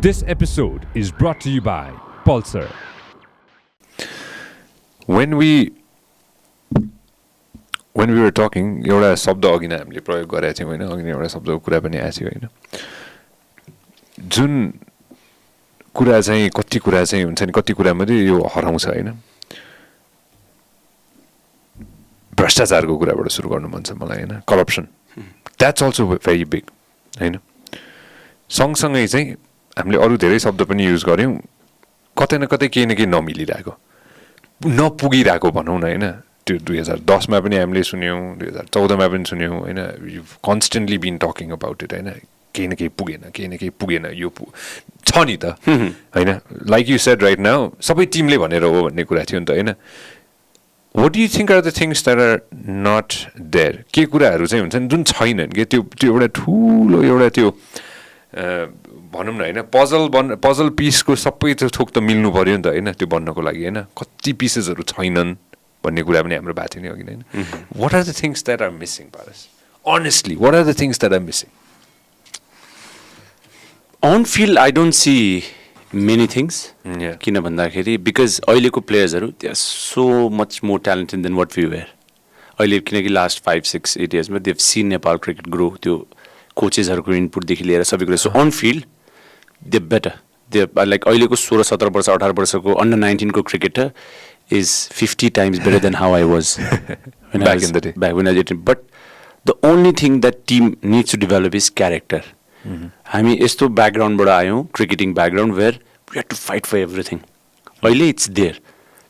This episode is brought to you by Pulsar. When we were talking, एउटा शब्द अघि नै हामीले प्रयोग गरेका थियौँ होइन, अघि नै एउटा शब्दको कुरा पनि आएको थियो होइन, जुन कुरा चाहिँ कति कुरा चाहिँ हुन्छ नि, कति कुरा मात्रै यो हराउँछ होइन, भ्रष्टाचारको कुराबाट सुरु गर्नु मन छ मलाई होइन, corruption, that's also very big होइन। सँगसँगै चाहिँ हामीले अरू धेरै शब्द पनि युज गऱ्यौँ, कतै न कतै केही न केही नमिलिरहेको, नपुगिरहेको भनौँ न होइन। त्यो 2010 मा पनि हामीले सुन्यौँ, 2014 मा पनि सुन्यौँ होइन, you constantly been talking about it होइन, केही न केही पुगेन, केही न केही पुगेन, यो छ नि त होइन। Like you said right now सबै टिमले भनेर हो भन्ने कुरा थियो नि त होइन। What do you think are the things that are not there? के कुराहरू चाहिँ हुन्छ नि जुन छैनन् कि त्यो एउटा ठुलो एउटा त्यो भनौँ न होइन, पजल पिसको सबै त्यो थोक त मिल्नु पऱ्यो नि त होइन, त्यो बन्नको लागि होइन, कति पिसेसहरू छैनन् भन्ने कुरा पनि हाम्रो भएको थियो नि अघि नै होइन। What are the things that are missing, Paras? Honestly, what are the things that are missing? On field, I don't see many things. Yeah. किन भन्दाखेरि because अहिलेको प्लेयर्सहरू they are so much more talented than what we were. अहिले किनकि last 5, 6, 8 yearsमा they have seen Nepal cricket grow. त्यो कोचेसहरूको इनपुटदेखि लिएर सबै कुरा. So on field, they are better. They are like अहिलेको 16, 17 वर्ष 18 वर्षको under 19 को cricketer is 50 times better than how I was when back in the day. Back when I was 18. But the only thing that team needs to develop is character. हामी यस्तो ब्याकग्राउन्डबाट आयौँ, cricketing background where we have to fight for everything. अहिले it's there.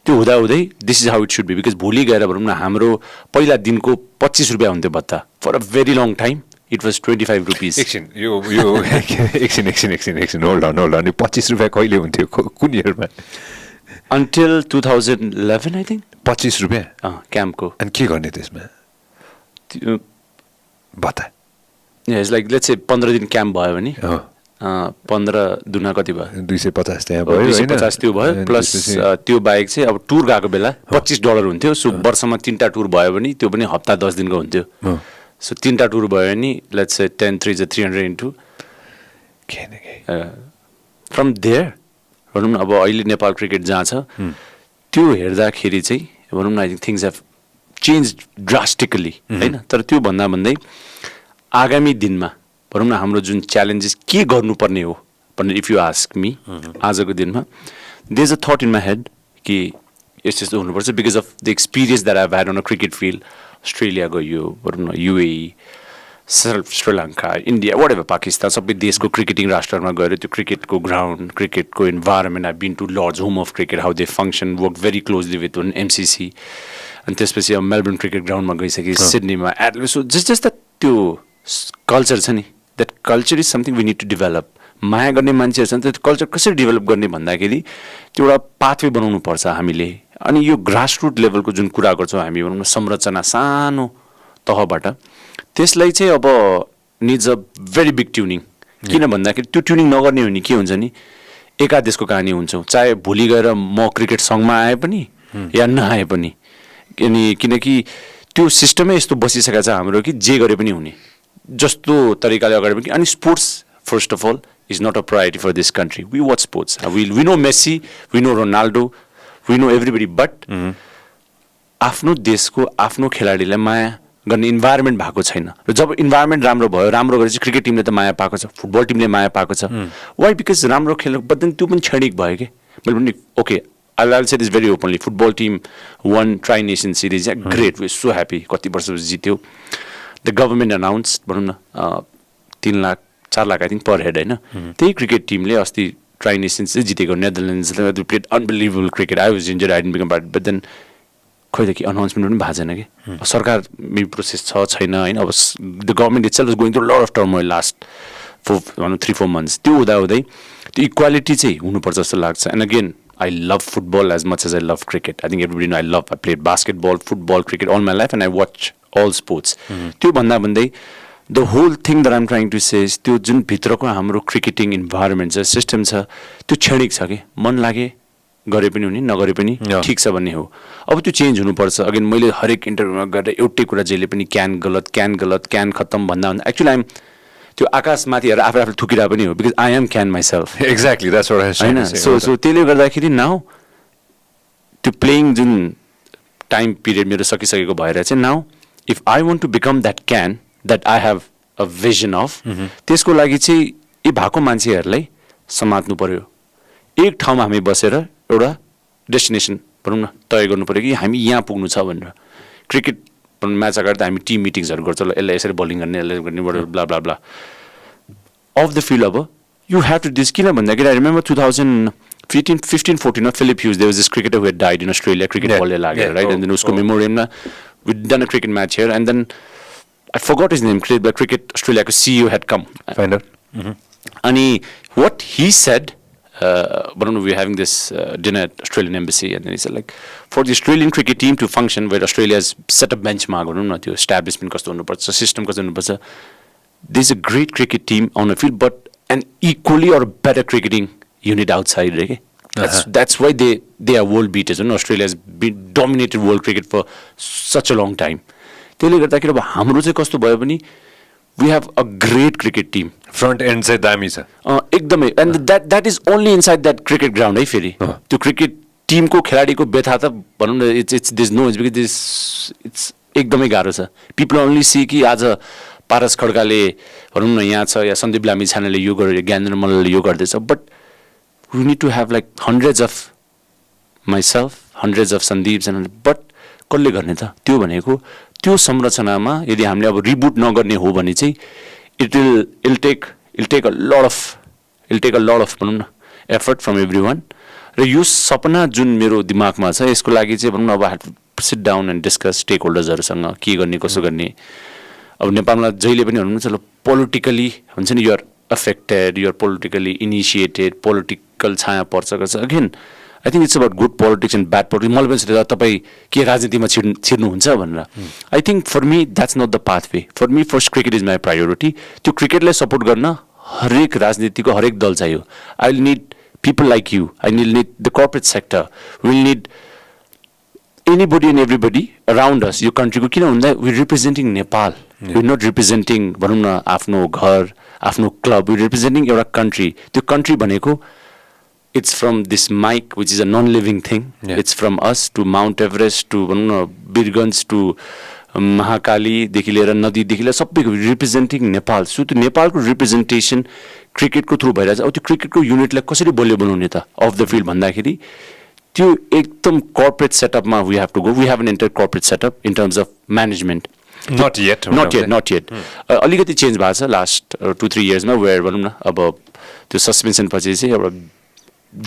त्यो हुँदाहुँदै this is how it should be. Because भोलि गएर भनौँ न हाम्रो पहिला दिनको 25 रुपियाँ हुन्थ्यो भत्ता. For a very long time it was 25 rupees. एकछिन होल्ड अन 25 रुपियाँ कहिले हुन्थ्यो, कुन इयरमा? Until 2011 I think. 25 रुपियाँ क्याम्पको. अनि के गर्ने त्यसमा त्यो भत्ता? इट्स लाइक लेट्स से 15 दिन क्याम्प भयो भने 15 दुना कति भयो? 250 त्यहाँ भयो, 250 त्यो भयो. प्लस त्यो बाहेक चाहिँ अब टुर गएको बेला $25 हुन्थ्यो. सो वर्षमा 3टा टुर भयो भने त्यो पनि हप्ता 10 दिनको हुन्थ्यो. सो 3टा टुर भयो भने let's say 10 3 300 into from there भनौँ न. अब अहिले नेपाल क्रिकेट जहाँ छ त्यो हेर्दाखेरि चाहिँ भनौँ न I think things have change drastically होइन. तर त्यो भन्दा भन्दै आगामी दिनमा भनौँ न हाम्रो जुन च्यालेन्जेस के गर्नुपर्ने हो भनेर इफ यु आस्क मी आजको दिनमा there is a thought in my head कि यस्तो यस्तो हुनुपर्छ. Because of the experience that I had on a cricket field. Australia गयो भनौँ न, UAE, Sri Lanka, India, whatever, Pakistan, सबै देशको क्रिकेटिङ राष्ट्रमा गएर त्यो क्रिकेटको ग्राउन्ड, क्रिकेटको environment. I been to Lord's, home of cricket, how they function, work very closely with one MCC. अनि त्यसपछि अब मेलबर्न क्रिकेट ग्राउन्डमा गइसकेँ, सिडनीमा, एडलेड. सो जस्ट द्याट त्यो कल्चर छ नि, that culture is something we need to develop. माया गर्ने मान्छेहरू छ नि, त्यो कल्चर कसरी डेभलप गर्ने भन्दाखेरि त्यो एउटा पाथवे बनाउनु पर्छ हामीले. अनि यो ग्रासरुट लेभलको जुन कुरा गर्छौँ हामी भनौँ न, संरचना सानो तहबाट, त्यसलाई चाहिँ अब needs a very big tuning. किन भन्दाखेरि त्यो ट्युनिङ नगर्ने हो भने के हुन्छ नि, एकादेशको कहानी हुन्छौँ. चाहे भोलि गएर म क्रिकेट सङ्घमा आए पनि या नआए पनि. अनि किनकि त्यो सिस्टमै यस्तो बसिसकेको छ हाम्रो कि जे गरे पनि हुने जस्तो तरिकाले अगाडि पनि. अनि sports first of all is not a priority for this country. We watch sports, we know Messi, we know Ronaldo, we know everybody. But आफ्नो देशको आफ्नो खेलाडीलाई माया गर्ने इन्भाइरोमेन्ट भएको छैन. र जब इन्भाइरोमेन्ट राम्रो भयो, राम्रो गरेपछि क्रिकेट टिमले त माया पाएको छ, फुटबल टिमले माया पाएको छ. वाइ? बिकज राम्रो खेल्नु. बट देन त्यो पनि क्षणिक भयो कि. मैले पनि okay, I'll say this very openly. Football team won Tri-Nation Series. Yeah, great. We're so happy. कति वर्ष जित्यो. The government announced भनौँ न 3 lakh 4 lakh I think per head होइन. त्यही क्रिकेट टिमले अस्ति Tri-Nation चाहिँ जितेको. Netherlands played unbelievable cricket. I was injured, I didn't become part. But then खोइ त कि अनाउन्समेन्ट पनि भएको छैन कि. सरकार मेबी प्रोसेस छ छैन होइन. अब the government itself was going through lot of turmoil last 3-4 months. त्यो हुँदाहुँदै त्यो इक्वालिटी चाहिँ हुनुपर्छ जस्तो लाग्छ. And again I love football as much as I love cricket. I think everybody know I played basketball, football, cricket all my life, and I watch all sports. त्यो भन्दा भन्दै the whole thing that I'm trying to say is त्यो जुन भित्रको हाम्रो cricketing environment छ, system छ, त्यो क्षणिक छ कि मन लागे गरे पनि हुने, नगरे पनि ठिक छ भन्ने हो. अब त्यो चेन्ज हुनुपर्छ. अगेन मैले हरेक इन्टरभ्यूमा गएर एउटै कुरा जहिले पनि क्यान गलत, क्यान खत्तम भन्दा एक्चुअली त्यो आकाशमाथि हेरेर आफू आफूले थुकिरा पनि हो because I am can myself exactly that's what I was trying होइन टु से सो त्यसले गर्दाखेरि नाउ त्यो प्लेइङ जुन टाइम पिरियड मेरो सकिसकेको भएर चाहिँ now if I want to become that can that I have a vision of त्यसको लागि चाहिँ यी भएको मान्छेहरूलाई समात्नु पऱ्यो एक ठाउँमा हामी बसेर एउटा डेस्टिनेसन भनौँ न तय गर्नु पऱ्यो कि हामी यहाँ पुग्नु छ भनेर क्रिकेट म्याच अगाडि त हामी टिम मिटिङ्सहरू गर्छ ल यसलाई यसरी बलिङ गर्ने यसलाई गर्ने blah blah blah off the field अब you have to discuss भन्दाखेरि I remember 2015-14 Phillip Hughes there was this cricketer who had died in Australia cricket बलले लागेर राइट एन्ड देन उसको मेमोरियममा we done a cricket match here and then I forgot his name cricket अस्ट्रेलियाको CEO had come अनि what he said we were having this dinner at Australian embassy and then he said like for the Australian cricket team to function where Australia's set a benchmark त्यो establishment कस्तो हुनुपर्छ system कस्तो हुनुपर्छ there's a great cricket team on the field but an equally or better cricketing unit outside right? That's why they are world beaters Australia has been dominated world cricket for such a long time त्यसले गर्दाखेरि अब हाम्रो चाहिँ कस्तो भयो भने we have a great cricket team front and चाहिँ दामी छ एकदमै and that is only inside that cricket ground है फेरि त्यो क्रिकेट टिमको खेलाडीको व्यथा त भनौँ न it's this no it's because it's एकदमै गाह्रो छ पिपल ओन्ली सी कि आज पारस खड्काले भनौँ न यहाँ छ या सन्दीप लामी छानाले यो गर्यो ज्ञानेन्द्र मल्लले यो गर्दैछ but we need to have like hundreds of myself hundreds of Sandeep but कसले गर्ने त त्यो भनेको त्यो संरचनामा यदि हामीले अब रिबुट नगर्ने हो भने चाहिँ इल टेक अ लट अफ भनौँ न एफर्ट फ्रम एभ्री वान र यो सपना जुन मेरो दिमागमा छ यसको लागि चाहिँ भनौँ न अब I sit down and discuss स्टेक होल्डर्सहरूसँग के गर्ने कसो गर्ने अब नेपालमा जहिले पनि भन्नुहुन्छ ल पोलिटिकली हुन्छ नि you're affected you're politically initiated political छाया पर्छ गर्छ again I think it's about good politics and bad politics मलाई पनि सोध्दा तपाईँ के राजनीतिमा छिर्नुहुन्छ भनेर I think for me that's not the path way for me first cricket is my priority त्यो क्रिकेटलाई सपोर्ट गर्न हरेक राजनीतिको हरेक दल चाहियो I will need people like you I will need the corporate sector will need anybody and everybody around us यो कन्ट्रीको किन भन्दा we representing Nepal we not representing भनौँ न आफ्नो घर आफ्नो क्लब वी रिप्रेजेन्टिङ एउटा कन्ट्री त्यो कन्ट्री भनेको it's from this mic which is a non-living thing it's from us to Mount Everest to Birgans to Mahakali देखि लिएर नदी देखि लिएर सबैको रिप्रेजेन्टिङ नेपाल सो त्यो नेपालको रिप्रेजेन्टेसन क्रिकेटको थ्रु भइरहेछ अब त्यो क्रिकेटको युनिटलाई कसरी बलियो बनाउने त अफ द फिल्ड भन्दाखेरि त्यो एकदम कर्पोरेट सेटअपमा we have to go we have an enter corporate setup in terms of management not yet अलिकति चेन्ज भएको छ लास्ट 2-3 इयर्समा वेयर भनौँ न अब त्यो सस्पेन्सन पछि चाहिँ एउटा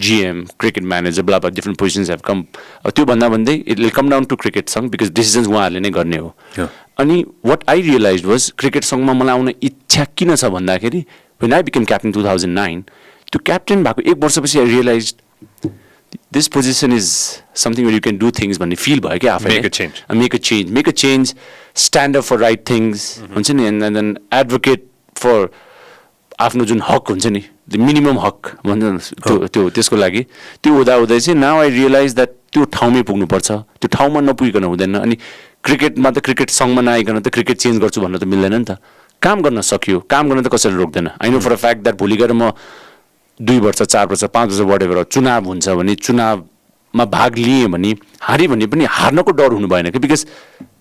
GM, cricket manager, blah blah, different positions have come. त्यो भन्दा भन्दै it will come down to cricket song because decisions उहाँहरूले नै गर्ने हो. अनि what I realized was cricket song मा मलाई आउन इच्छा किन छ भन्दाखेरि when I became captain 2009 त्यो captain भएको एक वर्षपछि I realized this position is something where you can do things भन्ने feel भयो क्या आफैले. Make a change, stand up for right things हुन्छ नि and then advocate for आफ्नो जुन हक हुन्छ नि द मिनिमम हक भन्छ त्यो त्यसको लागि त्यो हुँदै चाहिँ नाउ आई रियलाइज द्याट त्यो ठाउँमै पुग्नुपर्छ त्यो ठाउँमा नपुगिकन हुँदैन अनि क्रिकेटमा त क्रिकेट सङमा नआइकन त क्रिकेट चेन्ज गर्छु भन्न त मिल्दैन नि त काम गर्न सक्यो काम गर्न त कसैले रोक्दैन I know for a fact that भोलि गएर म 2 वर्ष 4 वर्ष 5 वर्ष बढेर चुनाव हुन्छ भने चुनावमा भाग लिएँ भने हारेँ भने पनि हार्नको डर हुनु भएन कि बिकज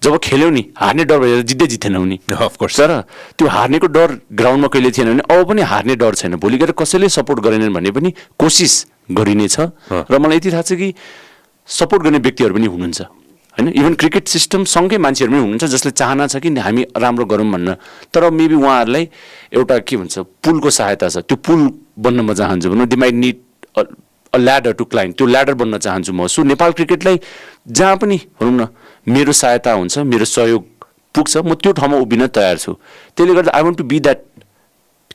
जब खेल्यौ नि हार्ने डर भएर जित्दैनौ नि अफकोर्स तर त्यो हार्नेको डर ग्राउन्डमा कहिले थिएन भने अब पनि हार्ने डर छैन भोलि गएर कसैले सपोर्ट गरेनन् भने पनि कोसिस गरिनेछ र मलाई यति थाहा छ कि सपोर्ट गर्ने व्यक्तिहरू पनि हुनुहुन्छ हैन इभन क्रिकेट सिस्टम सँगै मान्छेहरू पनि हुनुहुन्छ जसले चाहना छ कि हामी राम्रो गरौँ भन्न तर मेबी उहाँहरूलाई एउटा के भन्छ पुलको सहायता छ त्यो पुल बन्न म चाहन्छु भन्नु they might need a ladder to climb त्यो ल्याडर बन्न चाहन्छु म सो नेपाल क्रिकेटलाई जहाँ पनि भनौँ न मेरो सहायता हुन्छ मेरो सहयोग पुग्छ म त्यो ठाउँमा उभिन तयार छु त्यसले गर्दा I want to be that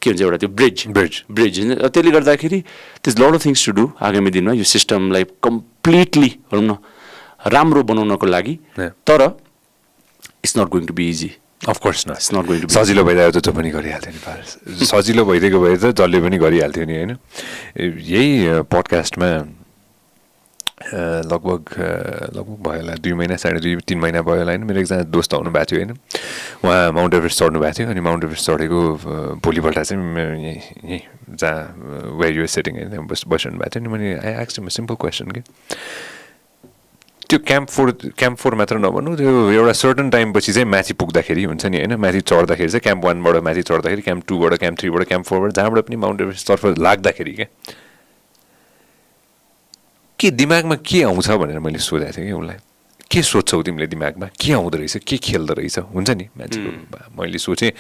के भन्छ एउटा त्यो ब्रिज त्यसले गर्दाखेरि त्यस lot of things to do आगामी दिनमा यो सिस्टमलाई कम्प्लिटली भनौँ न राम्रो बनाउनको लागि तर it's not going to be easy of course न it's not going to be सजिलो भइरहेको त पनि गरिहाल्थ्यो नि पारस सजिलो भइदिएको भए त जसले पनि गरिहाल्थ्यो नि होइन यही पडकास्टमा लगभग भयो होला 2 महिना 2.5-3 महिना भयो होला होइन मेरो एकजना दोस्त आउनु भएको थियो होइन उहाँ माउन्ट एभरेस्ट चढ्नु भएको थियो अनि माउन्ट एभरेस्ट चढेको भोलिपल्ट चाहिँ यहीँ जहाँ वेयर यु सेटिङ होइन बसिरहनु भएको थियो नि मैले I asked him a simple question के त्यो क्याम्प फोर मात्र नभन्नु त्यो एउटा सर्टन टाइम पछि चाहिँ माथि पुग्दाखेरि हुन्छ नि होइन माथि चढ्दाखेरि चाहिँ क्याम्प 1बाट माथि चढ्दाखेरि क्याम्प 2बाट क्याम्प 3बाट क्याम्प 4बाट जहाँबाट पनि माउन्ट एभरेस्टतर्फ लाग्दाखेरि के दिमागमा के आउँछ भनेर मैले सोधेको थिएँ कि उसलाई के सोध्छौ तिमीले दिमागमा के आउँदो रहेछ के खेल्दो रहेछ हुन्छ नि मान्छेको मैले सोचेँ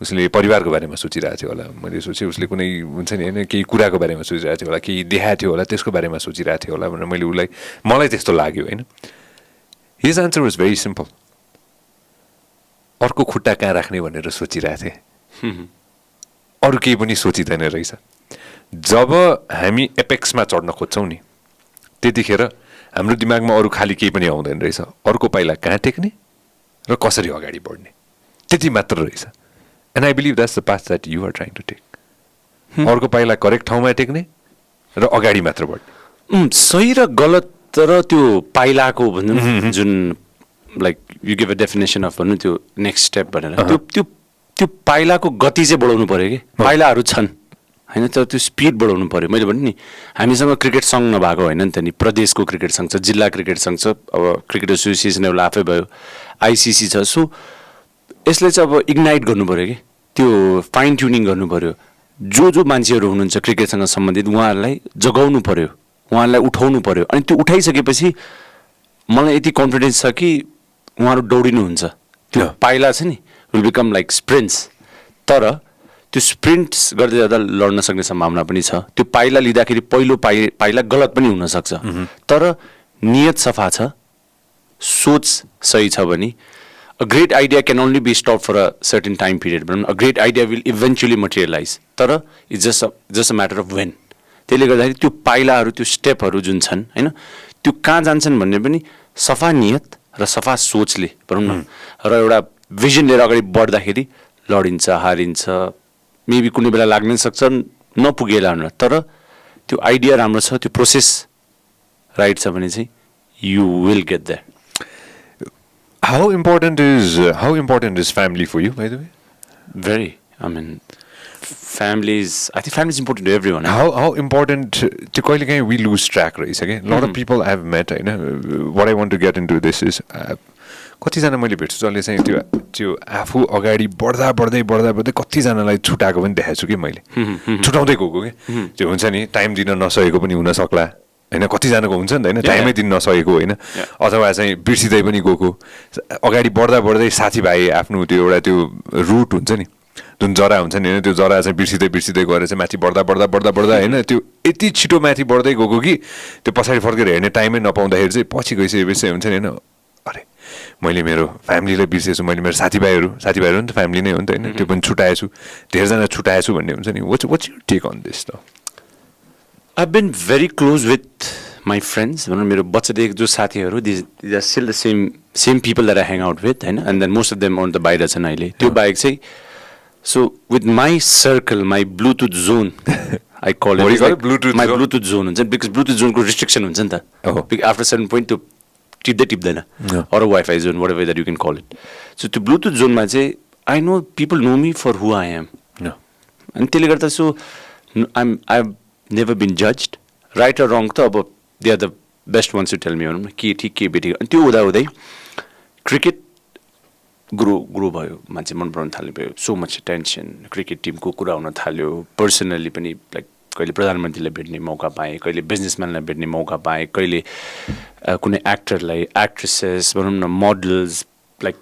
उसले परिवारको बारेमा सोचिरहेको थियो होला मैले सोचेँ उसले कुनै हुन्छ नि होइन केही कुराको बारेमा सोचिरहेको थियो होला केही देखाएको थियो होला त्यसको बारेमा सोचिरहेको थियो होला भनेर मैले मलाई त्यस्तो लाग्यो होइन हिज आन्सर वाज भेरी सिम्पल अर्को खुट्टा कहाँ राख्ने भनेर सोचिरहेको थिएँ अरू केही पनि सोचिँदैन रहेछ जब हामी एपेक्समा चढ्न खोज्छौँ नि त्यतिखेर हाम्रो दिमागमा अरू खाली केही पनि आउँदैन रहेछ अर्को पाइला कहाँ टेक्ने र कसरी अगाडि बढ्ने त्यति मात्र रहेछ and I believe that's the path that you are trying to take अर्को पाइला करेक्ट ठाउँमा टेक्ने र अगाडि मात्र बढ्ने सही र गलत र त्यो पाइलाको भनौँ जुन like you give a definition of भनौँ त्यो नेक्स्ट स्टेप भनेर त्यो त्यो त्यो पाइलाको गति चाहिँ बढाउनु पऱ्यो कि पाइलाहरू छन् होइन तर त्यो स्पिड बढाउनु पऱ्यो मैले भने नि हामीसँग क्रिकेट सङ्घ नभएको होइन नि त नि प्रदेशको क्रिकेट सङ्घ छ जिल्ला क्रिकेट सङ्घ छ अब क्रिकेट एसोसिएसन एउटा आफै भयो आइसिसी छ सो यसले चाहिँ अब इग्नाइट गर्नु पऱ्यो कि त्यो फाइन ट्युनिङ गर्नु पऱ्यो जो मान्छेहरू हुनुहुन्छ क्रिकेटसँग सम्बन्धित उहाँहरूलाई जगाउनु पऱ्यो उहाँहरूलाई उठाउनु पऱ्यो अनि त्यो उठाइसकेपछि मलाई यति कन्फिडेन्स छ कि उहाँहरू दौडिनुहुन्छ त्यो पाइला छ नि विल बिकम लाइक स्प्रिन्ट्स तर त्यो स्प्रिन्ट्स गर्दै जाँदा लड्न सक्ने सम्भावना पनि छ त्यो पाइला लिँदाखेरि पहिलो पाइला गलत पनि हुनसक्छ तर नियत सफा छ सोच सही छ भने a great idea can only be stop for a certain time period भनौँ a great idea will eventually materialize तर it's just a matter of when त्यसले गर्दाखेरि त्यो पाइलाहरू त्यो स्टेपहरू जुन छन् होइन त्यो कहाँ जान्छन् भन्ने पनि सफा नियत र सफा सोचले भनौँ न र एउटा भिजन लिएर अगाडि बढ्दाखेरि लडिन्छ हारिन्छ मेबी कुनै बेला लाग्नै सक्छ नपुगेला भनेर तर त्यो आइडिया राम्रो छ त्यो प्रोसेस राइट छ भने चाहिँ you will get that How important is family for you, by the way? Very. I mean, I think family is important to everyone. How important to कहिलेकाहीँ we lose track रहेछ क्या lot of people I have met होइन what I want to get into this is कतिजना मैले भेट्छु जसले चाहिँ त्यो आफू अगाडि बढ्दै कतिजनालाई छुटाएको पनि देखाएको छु कि मैले छुटाउँदै गएको कि त्यो हुन्छ नि टाइम दिन नसकेको पनि हुनसक्ला होइन कतिजनाको हुन्छ नि त होइन टाइमै दिन नसकेको होइन अथवा चाहिँ बिर्सिँदै पनि गएको अगाडि बढ्दै साथीभाइ आफ्नो त्यो एउटा त्यो रुट हुन्छ नि जुन जरा हुन्छ नि होइन त्यो जरा चाहिँ बिर्सिँदै गएर चाहिँ माथि बढ्दा होइन त्यो यति छिटो माथि बढ्दै गएको कि त्यो पछाडि फर्केर हेर्ने टाइमै नपाउँदाखेरि चाहिँ पछि गइसकेपछि हुन्छ नि होइन अरे मैले मेरो फ्यामिलीलाई बिर्सेछु मैले मेरो साथीभाइहरू नि त फ्यामिली नै हो नि त होइन त्यो पनि छुटाएछु धेरैजना छुटाएछु भन्ने हुन्छ नि what's your take on this त I've been very close with my friends. भनौँ मेरो बच्चादेखि जो साथीहरू these are still the same people that I hang out with होइन and then most of them on the बाहिर छन् अहिले त्यो बाहेक चाहिँ so with my circle my Bluetooth zone I call it like my Bluetooth zone हुन्छ because Bluetooth zone को restriction हुन्छ नि त after a certain point त्यो टिप्दैन or a Wi-Fi zone whatever that you can call it so त्यो Bluetooth zone मा चाहिँ I know people know me for who I am अनि त्यसले गर्दा so I've never been judged right or wrong त अब they are the best ones to tell me भनौँ न के ठिक के बेठिक अनि त्यो हुँदै क्रिकेट ग्रो भयो मान्छे मन पराउन थाल्यो भयो सो मच टेन्सन क्रिकेट टिमको कुरा हुन थाल्यो पर्सनल्ली पनि लाइक कहिले प्रधानमन्त्रीलाई भेट्ने मौका पाएँ कहिले बिजनेसम्यानलाई भेट्ने मौका पाएँ कहिले कुनै एक्टरलाई एक्ट्रेसेस भनौँ न models like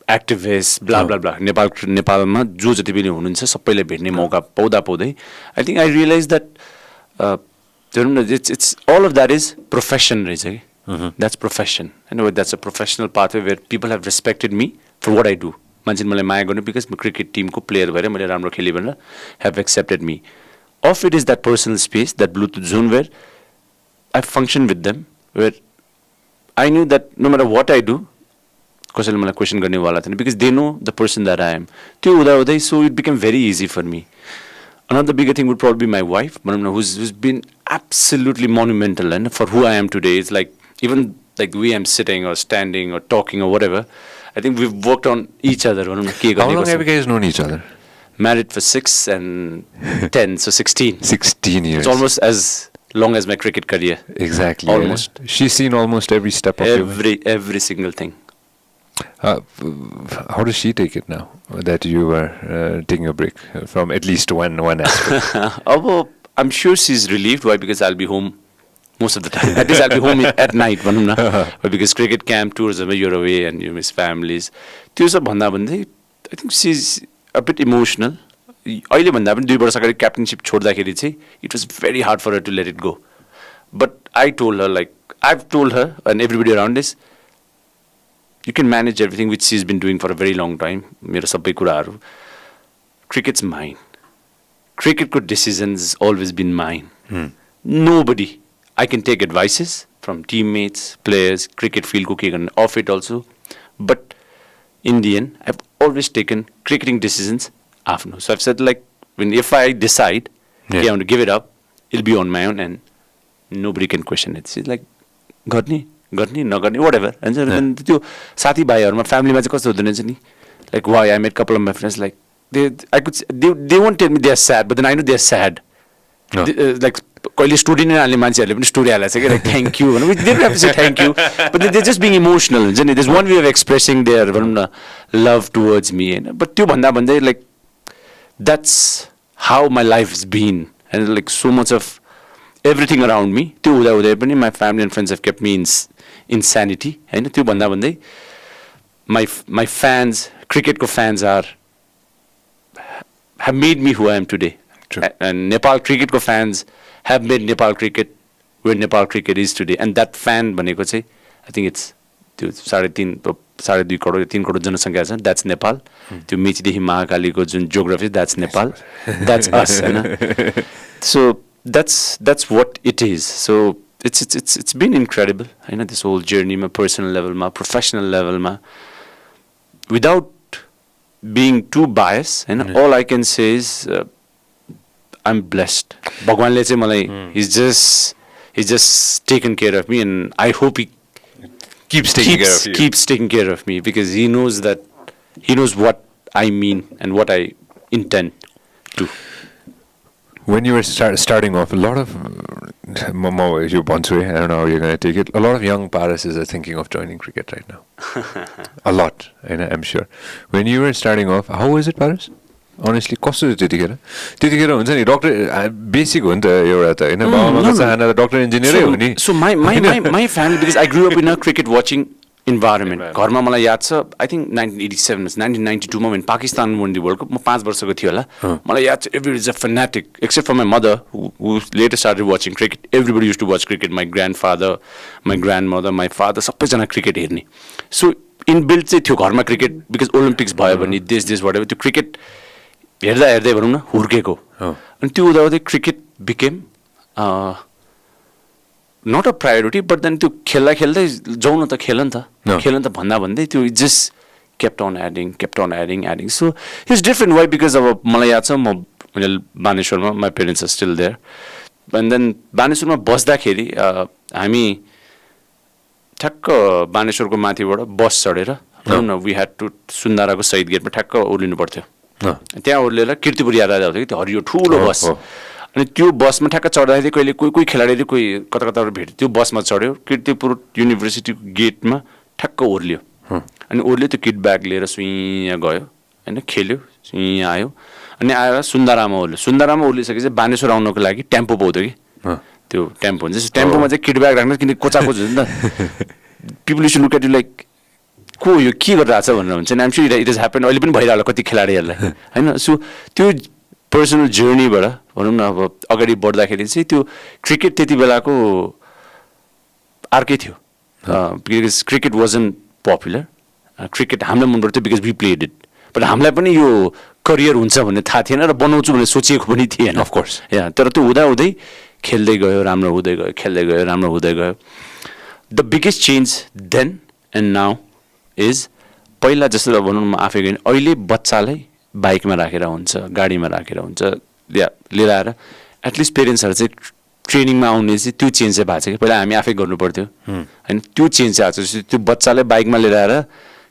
activist bla blah bla नेपालमा जो जति पनि हुनुहुन्छ सबैलाई भेट्ने मौका पाउँदै I think I realise that भनौँ न it's all of that is profession रहेछ कि द्याट्स प्रोफेसन होइन that's a professional pathway where people have respected me for what I do मान्छेले मलाई माया गर्नु बिकज म क्रिकेट टिमको प्लेयर भएर मैले राम्रो खेलेँ भनेर have accepted me of it is that personal space that Bluetooth zone where I function with them where I knew that no matter what I do कसैले मलाई क्वेसन गर्नेवाला थिएन because they know the person that I am त्यो हुँदै so it become very easy for me Another bigger thing would probably be my wife, who's been absolutely monumental, and for who I am today. It's like even like the way I'm sitting or standing or talking or whatever. I think we've worked on each other. How long have you guys known each other? Married for 6 and 10, so 16. 16 years. It's almost as long as my cricket career. Exactly. Almost. Yeah. She's seen almost every step of Every single thing. How does she take it now that you were taking a break from at least one aspect? Well, I'm sure she's relieved. Why? Because I'll be home most of the time. At least I'll be home at night. Because cricket camp tours, you're away and you miss families. I think she's a bit emotional. अहिले भन्दा पनि 2 वर्ष अगाडि क्याप्टेनशिप छोड्दाखेरि चाहिँ it was very hard for her to let it go. But I told her, like I've told her and everybody around is, you can manage everything which she's been doing for a very long time. मेरो सबै कुराहरू. Cricket's mine. Cricket decisions always been mine. Nobody. I can take advices from teammates, players, cricket field ko ke garne, off it also. But in the end, I've always taken cricketing decisions afno. So I've said, like, if I decide, okay, I want to give it up, it'll be on my own and nobody can question it. She's like, गर्ने नगर्ने whatever. And then त्यो साथी भाइहरुमा फ्यामिलीमा चाहिँ कस्तो हुँदैन रहेछ नि, like why I met couple of my friends, like they won't tell me they're sad, but then I know they're sad. Like कहिले स्टोरी नै हाल्ने मान्छेहरूले पनि स्टोरी हालेछ कि, like thank you, we didn't have to say thank you, but they're just being emotional. There's one way of expressing their love towards me, but त्यो भन्दा भन्दै, like, that's how my life has been, and like so much of everything around me. त्यो हुँदा हुँदै पनि my family and friends have kept me in sanity, हैन. त्यो भन्दा भन्दै my fans, cricket ko fans have made me who I am today. True. And Nepal cricket ko fans have made Nepal cricket where Nepal cricket is today. And that fan भनेको चाहिँ, I think it's 3.5 crore 3 crore जनसङ्ख्या छ. That's Nepal. त्यो मेचीदेखि महाकालीको जुन geography, that's Nepal. That's us, हैन. So that's what it is. So it's been incredible, हैन, this whole journey ma, personal level ma, professional level ma, without being too biased, and all I can say is I'm blessed. Bhagwanle चाहिँ मलाई he's just taken care of me, and I hope he keeps taking care of me, because he knows what I mean and what I intend to. When you were starting off, a lot of you Bonsui, I don't know how you're going to take it. A lot of young Parases are thinking of joining cricket right now. A lot, and I'm sure. When you were starting off, how was it, Paras? Honestly, कस्तो थियो त्यतिखेर हुन्छ नि, doctor basic हो नि त एउटा त, हैन, बाबामाको चाहना त डक्टर इन्जिनियरै हो नि. So my family, because I grew up in a cricket watching environment. घरमा मलाई याद छ, I think 1987 1992 मा when Pakistan won the World Cup, म 5 वर्षको थियो होला. मलाई याद छ, everybody is a fanatic except for my mother who later started watching cricket. Everybody used to watch cricket. My grandfather, my grandmother, my father, सबैजना cricket हेर्ने. So inbuilt चाहिँ थियो घरमा क्रिकेट, because Olympics भयो भने this whatever, त्यो cricket हेर्दा हेर्दै भनौँ न हुर्केको. अनि त्यो हुँदा हुँदै cricket became not a priority, but then त्यो खेल्दा खेल्दै जाउँ न त खेल नि त भन्दा भन्दै त्यो just kept on adding. So it's different. Why? Because अब मलाई याद छ, म बानेश्वरमा, my parents are still there, and then बानेश्वरमा बस्दाखेरि हामी ठ्याक्क बानेश्वरको माथिबाट बस चढेर भनौँ न, we had to सुन्दाराको शहीद गेटमा ठ्याक्क ओर्लिनु पर्थ्यो. त्यहाँ ओर्लेर किर्तिपुर यात्रा जाँथ्यो कि, त्यो हरियो ठुलो बस. अनि त्यो बसमा ठ्याक्क चढ्दाखेरि कहिले कोही खेलाडीले कोही कता भेट्यो, त्यो बसमा चढ्यो, किर्तिपुर युनिभर्सिटीको गेटमा ठ्याक्क ओर्लियो. अनि ओर्लियो, त्यो किट ब्याग लिएर सुइँ गयो, होइन, खेल्यो, सुइँ आयो, अनि आएर सुन्दारामा ओर्लिसकेपछि बानेश्वर आउनको लागि टेम्पो पाउँथ्यो कि, त्यो टेम्पो हुन्छ, टेम्पोमा चाहिँ किट ब्याग राख्नु, किन कोचाकोच हुन्छ नि त. People used to look at you like, को यो के गरिरहेको छ भनेर हुन्छ नि. I'm sure it is happen, अहिले पनि भइरहेको कति खेलाडीहरूलाई, होइन. सो त्यो पर्सनल जर्नीबाट भनौँ न, अब अगाडि बढ्दाखेरि चाहिँ त्यो क्रिकेट त्यति बेलाको अर्कै थियो, because cricket wasn't popular. Cricket हामीलाई मन पर्थ्यो because we played it, but हामीलाई पनि यो करियर हुन्छ भन्ने थाहा थिएन र बनाउँछु भन्ने सोचिएको पनि थिएन, अफकोर्स. तर त्यो हुँदै खेल्दै गयो, राम्रो हुँदै गयो. The biggest change then and now is, पहिला जस्तो भनौँ न, म आफै गएँ, अहिले बच्चालाई बाइकमा राखेर हुन्छ, गाडीमा राखेर हुन्छ, लिएर आएर एटलिस्ट पेरेन्ट्सहरू चाहिँ ट्रेनिङमा आउने चाहिँ त्यो चेन्ज चाहिँ भएको छ कि पहिला हामी आफै गर्नु पर्थ्यो होइन त्यो चेन्ज चाहिँ आएको छ त्यो बच्चालाई बाइकमा लिएर आएर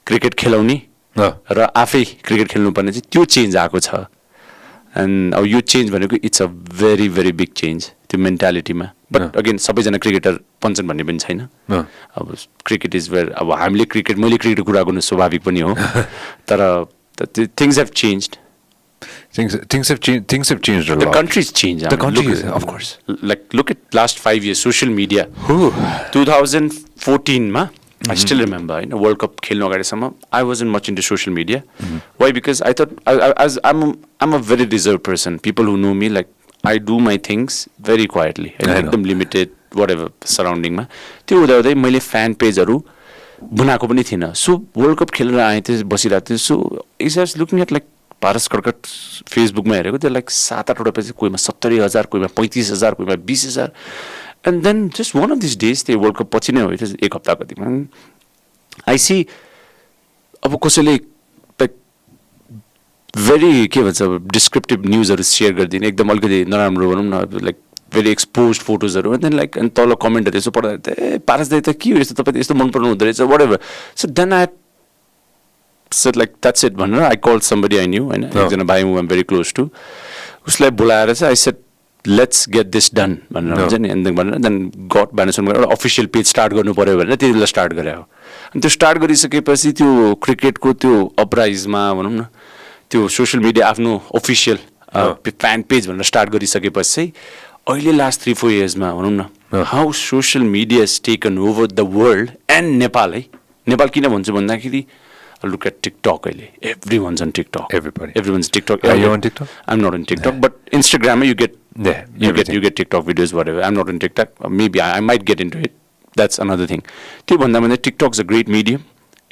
क्रिकेट खेलाउने र आफै क्रिकेट खेल्नुपर्ने चाहिँ त्यो चेन्ज आएको छ एन्ड अब यो चेन्ज भनेको it's a very very big change त्यो मेन्टालिटीमा बट अगेन सबैजना क्रिकेटर पन्छन् भन्ने पनि छैन अब क्रिकेट इज वेयर अब हामीले मैले क्रिकेटको कुरा गर्नु स्वाभाविक पनि हो तर things have changed Things have changed a lot. The country's changed. The country is, of course. Like, look at last 5 years, social media. 2014 ma, I still remember, World Cup खेल्नु अगाडिसम्म I wasn't much into social media. Why? Because I thought I'm a very reserved person. People who know me, like, I do my things very quietly. एकदम limited, whatever surrounding मा. त्यो हुँदै मैले fan pageहरू बनाएको पनि थिएन. So World Cup खेलेर आएँ त्यो बसिरहेको थिएँ. So I was looking at like Paras Khadka फेसबुकमा हेरेको त्यो लाइक 7-8वटा पेज कोहीमा 70,000 कोहीमा 35,000 कोहीमा 20,000 and then just one of this days त्यो वर्ल्ड कप पछि नै हो एक हप्ता कतिमा आई सी अब कसैले लाइक भेरी के भन्छ अब डिस्क्रिप्टिभ न्युजहरू सेयर गरिदिने एकदम अलिकति नराम्रो भनौँ न लाइक भेरी एक्सपोज फोटोजहरू एन्ड देन लाइक अनि तल कमेन्टहरू यसो पढ्दा ए पारस दाइ त के हो यस्तो तपाईँ यस्तो मन पराउनु हुँदो रहेछ whatever so then I said like that's it भनेर I called somebody I knew होइन एकजना भाइ who I'm very close to उसलाई बोलाएर चाहिँ I said let's get this done भनेर हुन्छ नि एन्ड भनेर देन गट बानेसनमा एउटा अफिसियल पेज स्टार्ट गर्नु पर्यो भनेर त्यति बेला स्टार्ट गरे हो अनि त्यो स्टार्ट गरिसकेपछि त्यो क्रिकेटको त्यो अपराइजमा भनौँ न त्यो सोसियल मिडिया आफ्नो अफिसियल फ्यान पेज भनेर स्टार्ट गरिसकेपछि चाहिँ अहिले लास्ट 3-4 इयर्समा भनौँ न how social media is taken over the world and Nepal है नेपाल किन भन्छु भन्दाखेरि look at TikTok. Everyone's on TikTok. Everyone's TikTok. Are you on TikTok? I'm not on TikTok, but Instagram you get you get TikTok videos, whatever. I'm not on TikTok. Maybe I might get into it. That's another thing. TikTok's a great medium.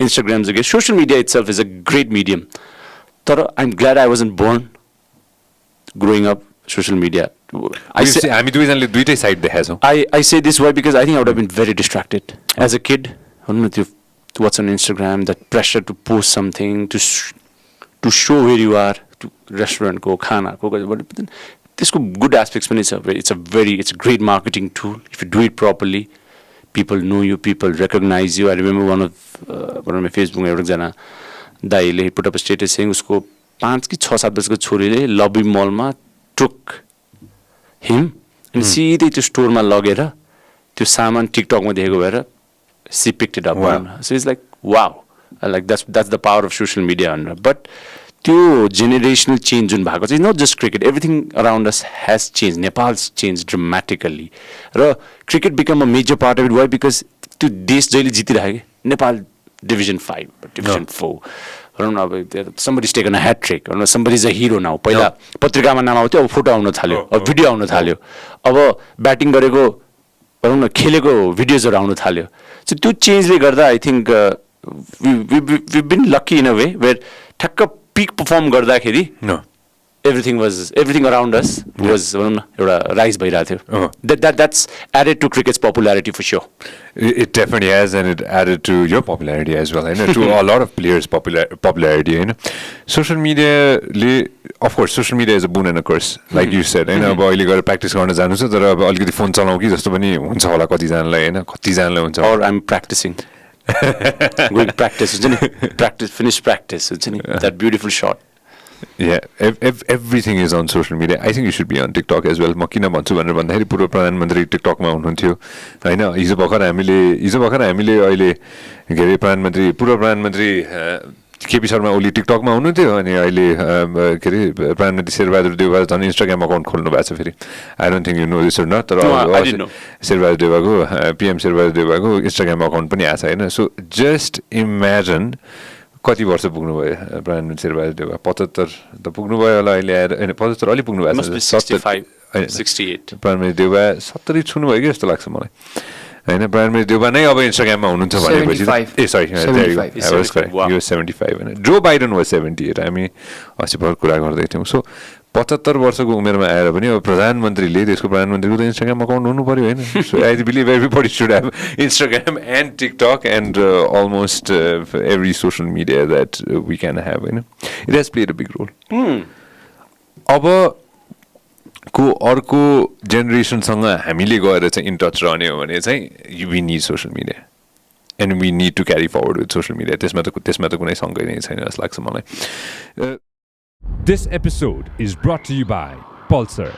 Instagram's a great. Social media itself is a great medium. But I'm glad I wasn't born growing up social media. I say this why because I think I would have been very distracted as a kid. I don't know if what's on Instagram, that pressure to post something, to show where you are, to restaurant ko, khana ko, but then this ko good aspects when it's a great marketing tool. If you do it properly, people know you, people recognize you. I remember one of my Facebook ma euta jana daile put up a status saying usko 5 ki 6-7 वर्षको छोरीले लबी मलमा took him and सिधै त्यो स्टोरमा लगेर त्यो सामान टिकटकमा देखेको भएर she picked it up. Wow. So it's like, wow. Like that's the power of social media. But the generational change in Bhagavad is not just cricket. Everything around us has changed. Nepal's changed dramatically. Cricket became a major part of it. Why? Because to desh jaili jiti rahege. Nepal Division 5, Division 4. I don't know. Somebody's taken a hat trick. Somebody's a hero now. पहिला पत्रिकामा नाम आउँथ्यो अब photo आउन थाल्यो अब video आउन थाल्यो अब ब्याटिङ गरेको भनौँ न खेलेको भिडियोजहरू आउन थाल्यो सो त्यो चेन्जले गर्दा I think we been lucky in a way where ठ्याक्क पिक पर्फर्म गर्दाखेरि everything around us was भनौँ न एउटा राइज भइरहेको थियो that's added to cricket's popularity for sure. It definitely has, and it added to your popularity as well, and to a lot of players' popularity. Social media, of course, social media is a boon and a curse, like you said. अब अहिले गएर practice गर्न जानु छ तर अब अलिकति phone चलाउँ कि जस्तो पनि हुन्छ होला कतिजनालाई कतिजनालाई हुन्छ. Or I'm practicing. Going practice हुन्छ नि finish practice हुन्छ नि that beautiful shot. Yeah, everything is on social media. I think you should be on TikTok as well. म किन भन्छु भनेर भन्दाखेरि पूर्व प्रधानमन्त्री टिकटकमा हुनुहुन्थ्यो होइन हिजो भर्खर हामीले अहिले के अरे पूर्व प्रधानमन्त्री केपी शर्मा ओली टिकटकमा हुनुहुन्थ्यो अनि अहिले के अरे प्रधानमन्त्री शेरबहादुर देउवा झन् इन्स्टाग्राम अकाउन्ट खोल्नु भएको छ फेरि I don't think you know this not तर शेरबहादुर देउवाको पिएम शेरबहादुर देउवाको इन्स्टाग्राम अकाउन्ट पनि आएको छ होइन सो जस्ट इमेजिन कति वर्ष पुग्नुभयो प्रधानमन्त्री शेरबहादुर देउवा 75 त पुग्नुभयो होला अहिले आएर होइन 75 अलि पुग्नु भएको छ प्रधानमन्त्री देउवा 70 छुनुभयो कि जस्तो लाग्छ मलाई होइन प्रधानमन्त्री देउवा नै अब इन्स्टाग्राममा हुनुहुन्छ भनेपछि सरी 75 होइन जो बाइडन वाज 78 हामी अस्ति भर्खर कुरा गर्दै थियौँ सो 75 वर्षको उमेरमा आएर पनि अब प्रधानमन्त्रीले देशको प्रधानमन्त्रीको त इन्स्टाग्राम अकाउन्ट हुनु पर्यो होइन so I believe everybody should have Instagram and TikTok and almost every social media that we can have होइन it has played a big role अब को अर्को जेनेरेसनसँग हामीले गएर चाहिँ इन टच रहने हो भने चाहिँ we need social media and we need to carry forward with social media त्यसमा त कुनै शङ्कै नै छैन जस्तो लाग्छ मलाई This episode is brought to you by Pulsar.